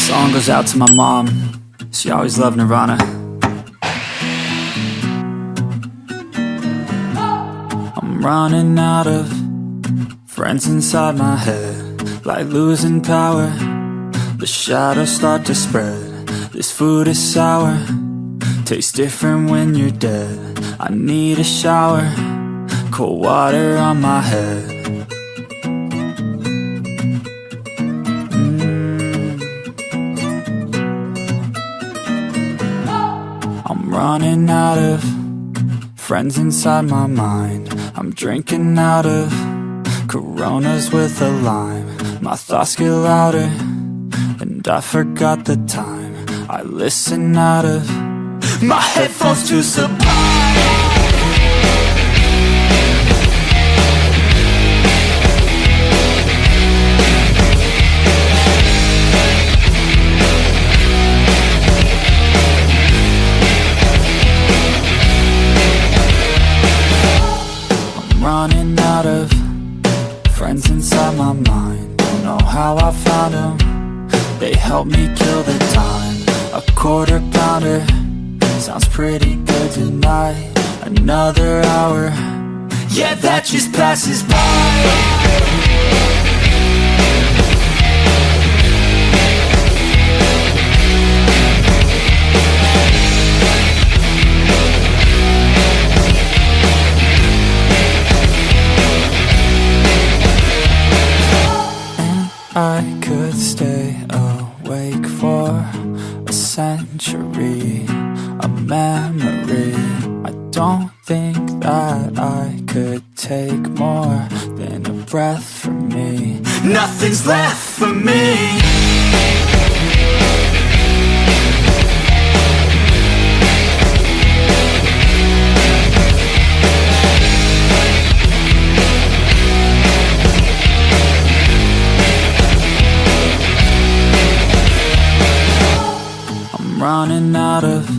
Song goes out to my mom, she always loved Nirvana. I'm running out of friends inside my head, like losing power. The shadows start to spread, this food is sour, tastes different when you're dead. I need a shower, cold water on my head. I'm running out of friends inside my mind. I'm drinking out of Coronas with a lime. My thoughts get louder, and I forgot the time. I listen out of my headphones to Sublime. Running out of friends inside my mind. Don't know how I found them, they helped me kill the time. A quarter pounder sounds pretty good tonight. Another hour, yeah, that just passes by. I could stay awake for a century, a memory. I don't think that I could take more than a breath from me. Nothing's left for me. Running out of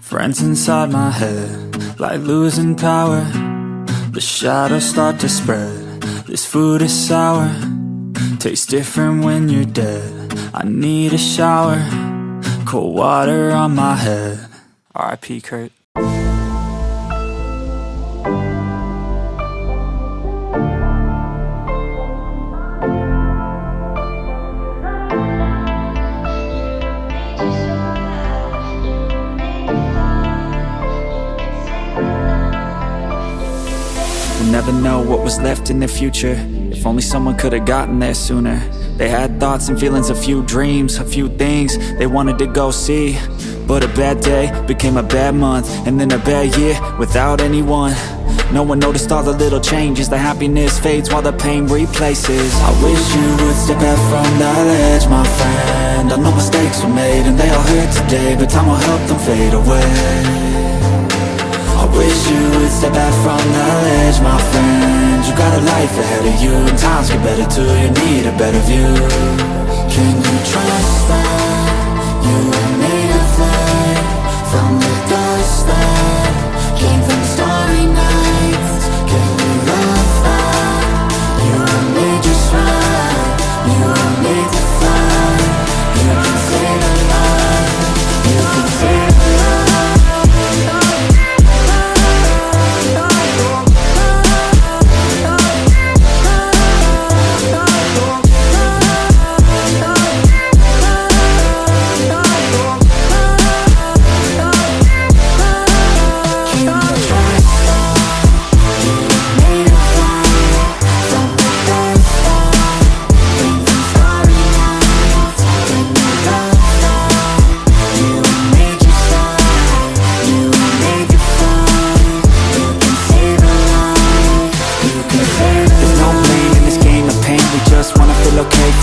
friends inside my head, like losing power. The shadows start to spread, this food is sour, tastes different when you're dead. I need a shower, cold water on my head. R.I.P. Kurt. Never know what was left in the future. If only someone could have gotten there sooner. They had thoughts and feelings, a few dreams, a few things they wanted to go see. But a bad day became a bad month, and then a bad year without anyone. No one noticed all the little changes. The happiness fades while the pain replaces. I wish you would step back from the ledge, my friend. I know mistakes were made and they all hurt today, but time will help them fade away. I wish you would step back from the ledge, my friend. You got a life ahead of you, and times get better too. You need a better view. Can you trust that you were made to fly from the dust that came from starry nights? Can you love that you were made just right? You were made to fly. You can save a life. You can save a life.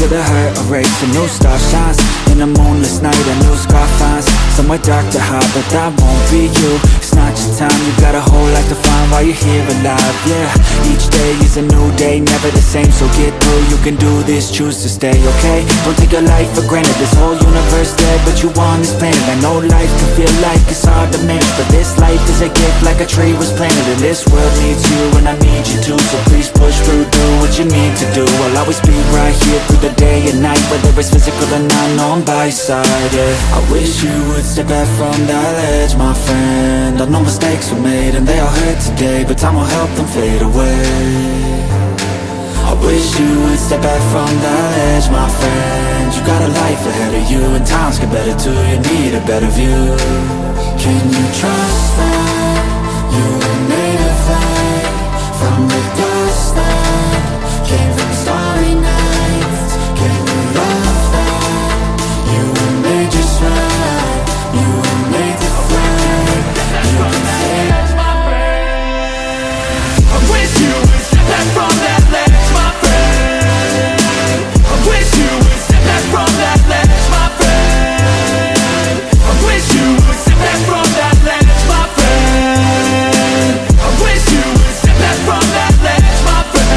To the hurt erase, a new star shines in a moonless night, a new scar finds somewhere dark to hide, but that won't be you. It's not your time, you got a whole life to find while you're here alive. Yeah, each day is a new day, never the same, so get through. You can do this, choose to stay, okay? Don't take your life for granted. This whole universe dead, but you on this planet. I know life can feel like it's hard to manage, but this life is a gift, like a tree was planted. And this world needs you, and I need you too. So please push through, do what you need to do. I'll always be right here through the day and night, whether it's physical or not, no, I'm by your side, yeah. I wish you would step back from that ledge, my friend. I know mistakes were made and they all hurt today, but time will help them fade away. I wish you would step back from that ledge, my friend. You got a life ahead of you and times get better too. You need a better view. Can you trust that you were made of light? From the dust that came from starry nights. Can you love that you were made just right? You were made to fly. You can say that's my friend. I wish you would step back from that ledge, my friend. I wish you would step back from that ledge, my friend. I wish you would step back from that ledge, my friend. I wish you would step back from that ledge, my friend.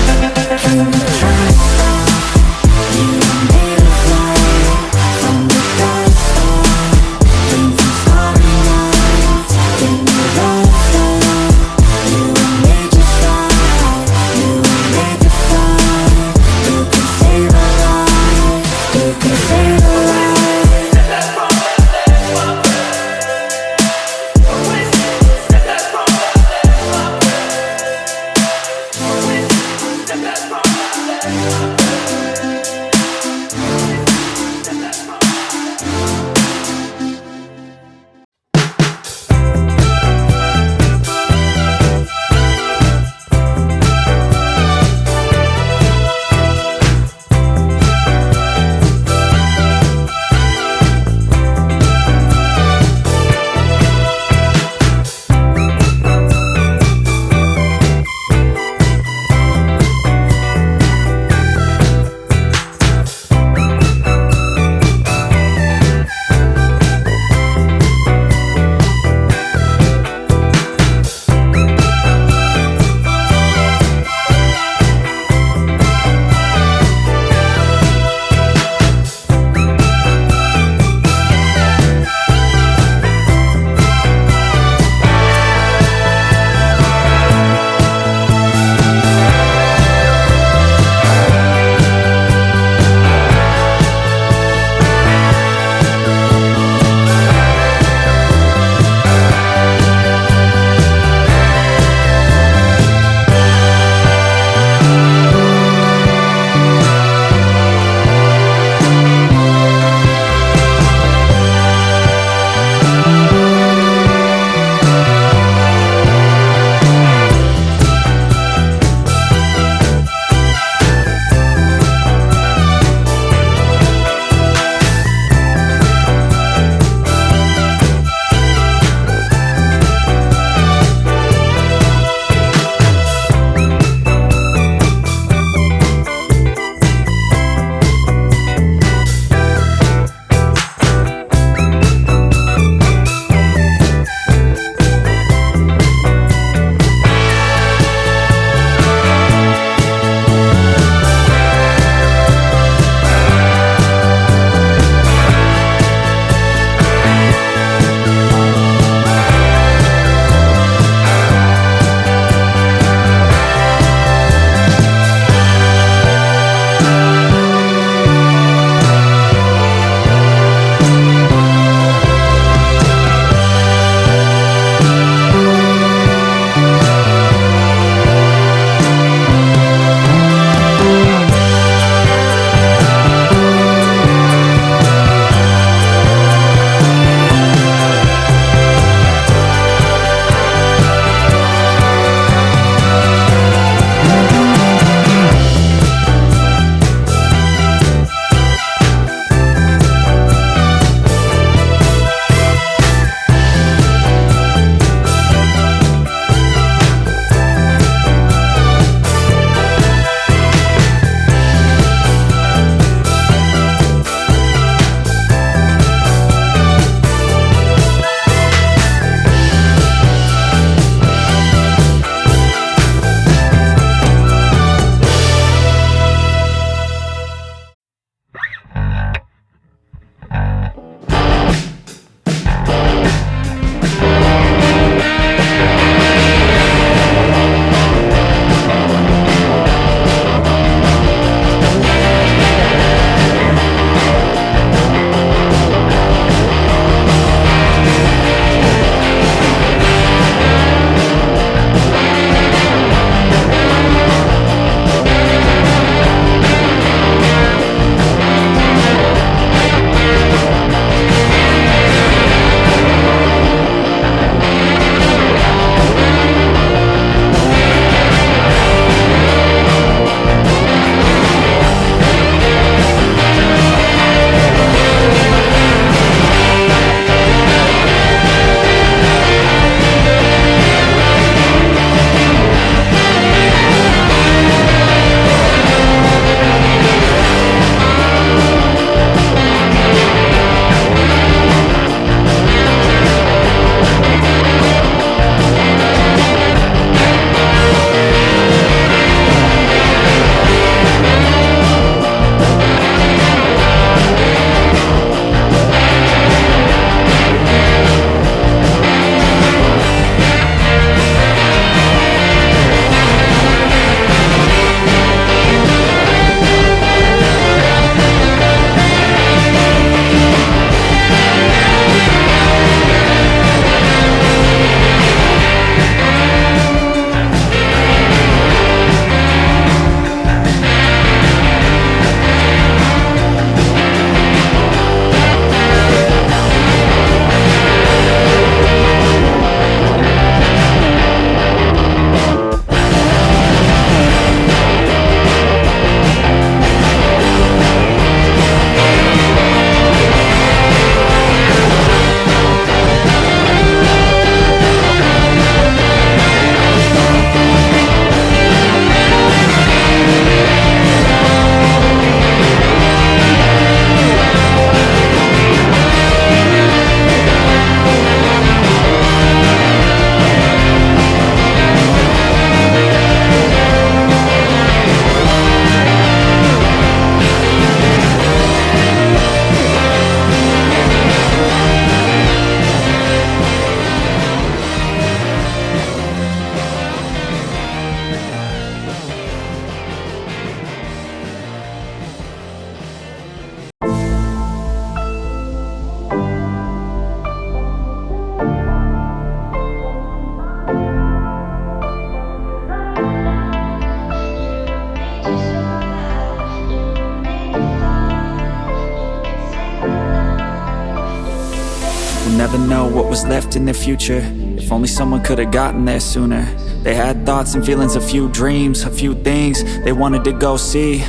never know what was left in their future. If only someone could have gotten there sooner. They had thoughts and feelings, a few dreams, a few things they wanted to go see.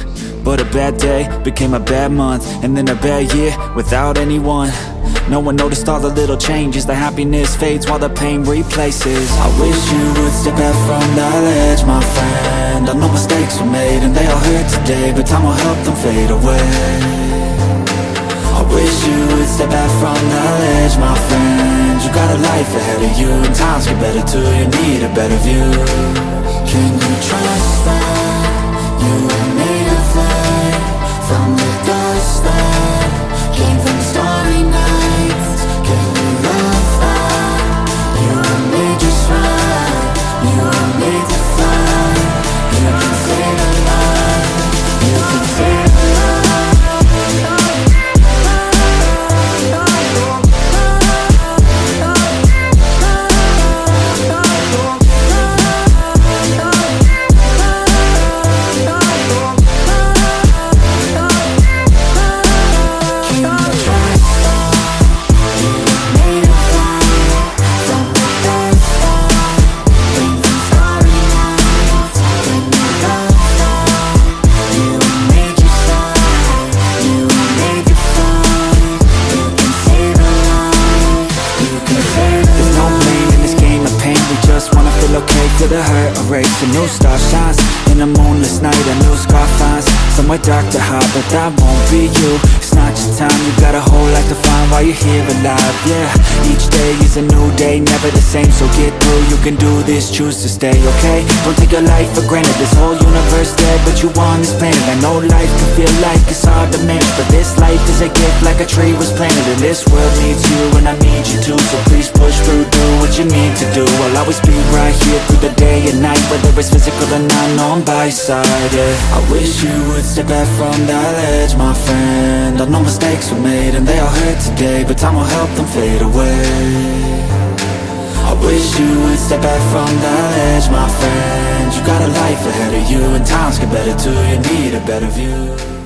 But a bad day became a bad month, and then a bad year without anyone. No one noticed all the little changes. The happiness fades while the pain replaces. I wish you would step back from that ledge, my friend. I know mistakes were made and they all hurt today, but time will help them fade away. I wish you would step back from that ledge, my friend. You got a life ahead of you, and times get better too. You need a better view. Can you trust that you were made of light from the dust that came from starry nights? Can you love that you were made just right? You were made to fly. You can save a life. You can save a life. To the hurt, erase a new star shines in a moonless night. A new scar finds somewhere dark to hide, but that won't be you. It's not your time, you got a whole life to find while you're here alive. Yeah, each day is a new day, never the same. So get through, you can do this, choose to stay, okay? Don't take your life for granted. This whole universe dead, but you on this planet. I know life can feel like it's hard to manage, but this life is a gift, like a tree was planted. And this world needs you, and I need you too. So please push through, do what you need to do. I'll always be right here through the day and night, whether it's physical or not, no, I'm by your side, yeah. I wish you would step back from that ledge, my friend. I know mistakes were made and they all hurt today, but time will help them fade away. I wish you would step back from that ledge, my friend. You got a life ahead of you, and times get better too. You need a better view.